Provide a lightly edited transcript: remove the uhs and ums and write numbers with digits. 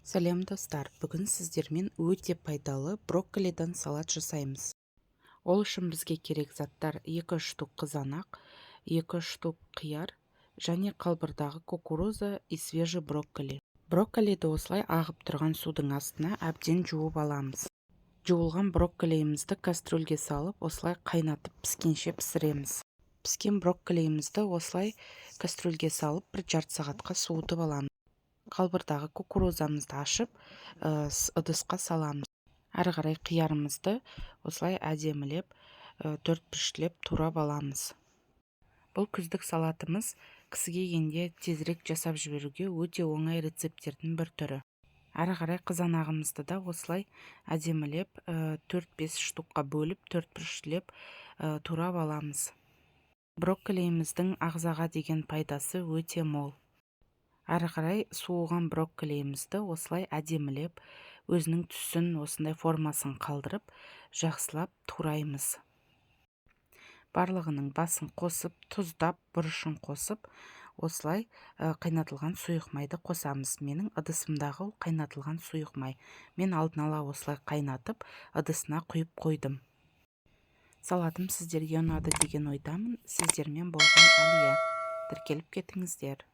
Сәлем достар, бүгін сіздермен өте пайдалы брокколиден салат жасаймыз. Ол үшін бізге керек заттар 2 штук қызанақ, 2 штук қияр және қалбырдағы кукуруза и свежий брокколи. Брокколиді осылай ағып тұрған судың астына әбден жуып аламыз. Жуылған брокколиімізді кастрюльге салып, осылай қайнатып піскенше пісіреміз. Піскен брокколиімізді осылай кастрюльге салып, 1 жарты сағатқа суытып аламыз. Қалбырдағы кукурузамызды ашып, ыдысқа саламыз. Әрі қарай қиярымызды осылай әдемілеп, төртбұрыштап турап аламыз. Бұл күздік салатымыз кісіге енді тезірек жасап жіберуге өте оңай рецепттердің бір түрі. Әрі қарай қызанағымызды да осылай әдемілеп 4-5 штукқа бөліп, төртбұрыштап турап аламыз. Брокколиіміздің ағзаға деген пайдасы өте мол. Әрі қарай суыған брокколиімізді осылай әдемілеп, өзінің түсін, осындай формасын қалдырып, жақсылап тураймыз. Барлығының басын қосып, тұздап, бұрышын қосып, осылай қайнатылған сұйық майды қосамыз. Менің ыдысымдағы қайнатылған сұйық май. Мен алдын ала осылай қайнатып, ыдысына құйып қойдым. Салатым сіздерге ұнады деген ойдамын. Сіздермен болған Әлия. Тіркеліп кетіңіздер.